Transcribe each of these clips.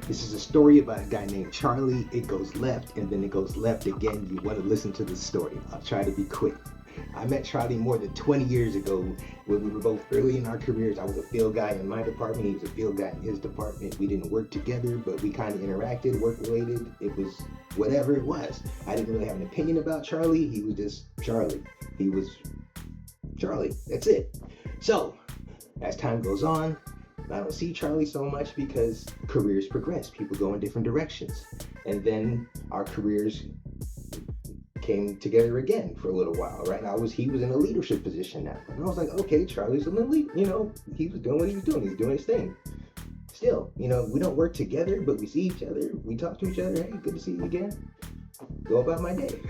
This is a story about a guy named Charlie. It goes left and then it goes left again. You want to listen to the story. I'll try to be quick. I met Charlie more than 20 years ago when we were both early in our careers. I was a field guy in my department. He was a field guy in his department. We didn't work together, but we kind of interacted, work related. It was whatever it was. I didn't really have an opinion about Charlie. He was just Charlie. He was Charlie. That's it. So, as time goes on, I don't see Charlie so much because careers progress. People go in different directions. And then our careers came together again for a little while, right? He was in a leadership position now. And I was like, okay, Charlie's a little lead, he was doing what he was doing. He was doing his thing. Still, we don't work together, but we see each other. We talk to each other. Hey, good to see you again. Go about my day.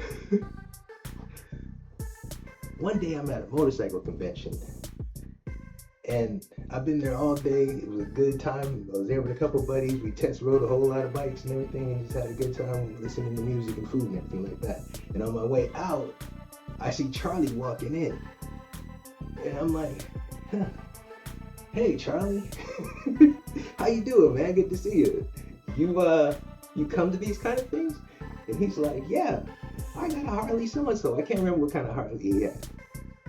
One day I'm at a motorcycle convention. And I've been there all day. It was a good time. I was there with a couple buddies. We test rode a whole lot of bikes and everything and just had a good time listening to music and food and everything like that. And on my way out, I see Charlie walking in. And I'm like, hey, Charlie. How you doing, man? Good to see you. You come to these kind of things? And he's like, yeah, I got a Harley so-and-so. I can't remember what kind of Harley he had.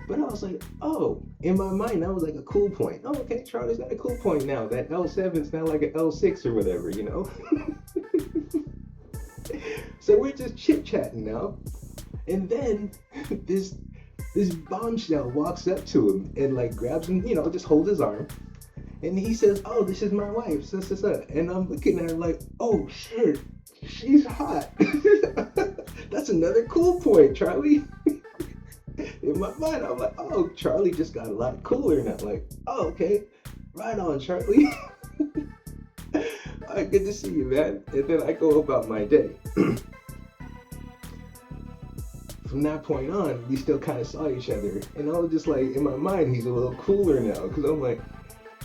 But I was like, oh, in my mind, that was like a cool point. Oh, okay, Charlie's got a cool point now. That L7's now like an L6 or whatever, So we're just chit-chatting now. And then this bombshell walks up to him and like grabs him, just holds his arm. And he says, oh, this is my wife, so. And I'm looking at her like, oh, shit, she's hot. That's another cool point, Charlie. In my mind, I'm like, oh, Charlie just got a lot cooler now. Like, oh, okay, right on, Charlie. All right, good to see you, man. And then I go about my day. From that point on, we still kind of saw each other. And I was just like, in my mind, he's a little cooler now. Because I'm like,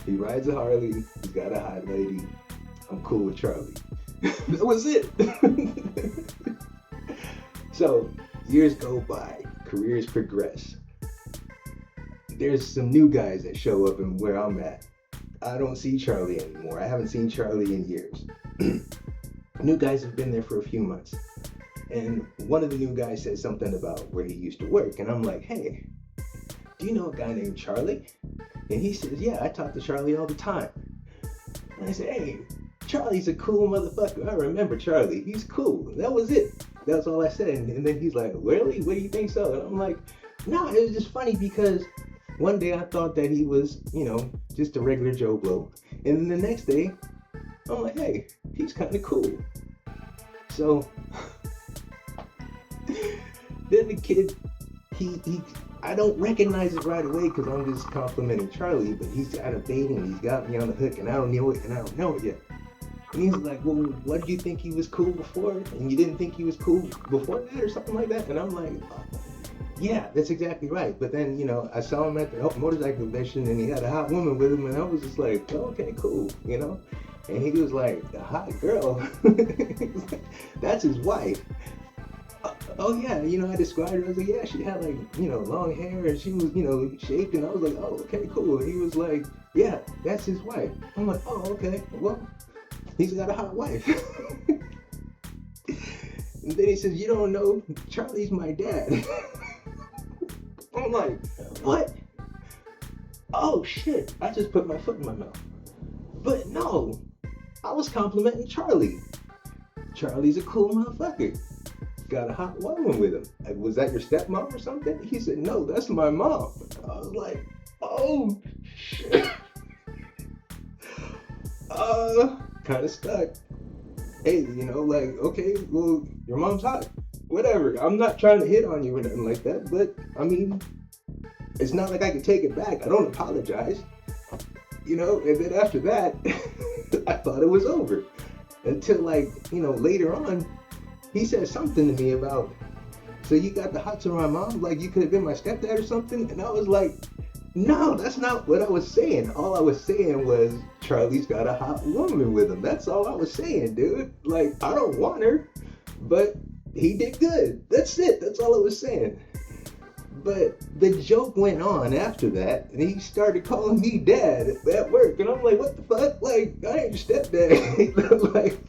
he rides a Harley, he's got a hot lady, I'm cool with Charlie. That was it. So, years go by. Careers progress. There's some new guys that show up and where I'm at. I don't see Charlie anymore. I haven't seen Charlie in years. New guys have been there for a few months. And one of the new guys said something about where he used to work. And I'm like, hey, do you know a guy named Charlie? And he says, yeah, I talk to Charlie all the time. And I said, hey, Charlie's a cool motherfucker. I remember Charlie. He's cool. That was it. That's all I said. And then he's like, really? What do you think so? And I'm like, no, it was just funny because one day I thought that he was, just a regular Joe Blow. And then the next day, I'm like, hey, he's kind of cool. So then the kid, I don't recognize it right away because I'm just complimenting Charlie, but he's got a bait and he's got me on the hook and I don't know it yet. And he's like, well, what did you think he was cool before? And you didn't think he was cool before that or something like that? And I'm like, oh, yeah, that's exactly right. But then, I saw him at the motorcycle convention and he had a hot woman with him and I was just like, oh, okay, cool, And he was like, a hot girl? That's his wife. Oh yeah, I described her. I was like, yeah, she had like, long hair and she was, shaped. And I was like, oh, okay, cool. And he was like, yeah, that's his wife. I'm like, oh, okay, well, he's got a hot wife. And then he says, you don't know, Charlie's my dad. I'm like, what? Oh shit, I just put my foot in my mouth. But no, I was complimenting Charlie. Charlie's a cool motherfucker. Got a hot woman with him. Was that your stepmom or something? He said, no, that's my mom. I was like, oh shit. Kind of stuck. Hey, okay, well, your mom's hot. Whatever. I'm not trying to hit on you or nothing like that, but I mean, it's not like I can take it back. I don't apologize. And then after that, I thought it was over. Until later on, he said something to me about, so you got the hots on my mom? Like you could have been my stepdad or something? And I was like, no, that's not what I was saying. All I was saying was Charlie's got a hot woman with him. That's all I was saying, dude. Like, I don't want her, but he did good. That's it. That's all I was saying. But the joke went on after that, and he started calling me dad at work, and I'm like, what the fuck? Like, I ain't your stepdad. Like,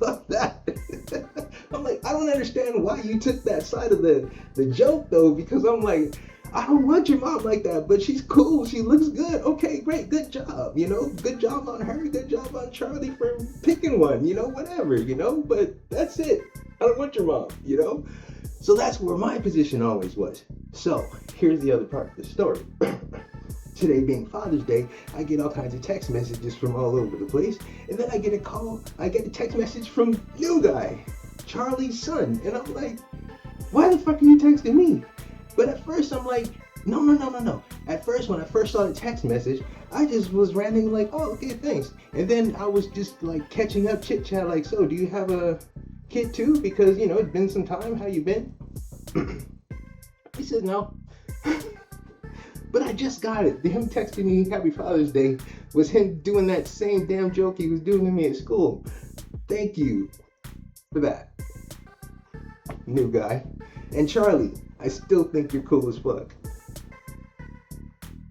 understand why you took that side of the joke though, because I'm like, I don't want your mom like that, but she's cool. She looks good. Okay, great. Good job. Good job on her. Good job on Charlie for picking one, whatever, but that's it. I don't want your mom. So that's where my position always was. So here's the other part of the story. Today being Father's Day, I get all kinds of text messages from all over the place. And then I get a text message from new guy, Charlie's son. And I'm like, why the fuck are you texting me? But at first I'm like, no. At first, when I first saw the text message, I just was randomly like, oh, okay, thanks. And then I was just like catching up, chit chat, like, so do you have a kid too? Because, it's been some time. How you been? He said no. But I just got it. Him texting me Happy Father's Day was him doing that same damn joke he was doing to me at school. Thank you for that, new guy. And Charlie, I still think you're cool as fuck.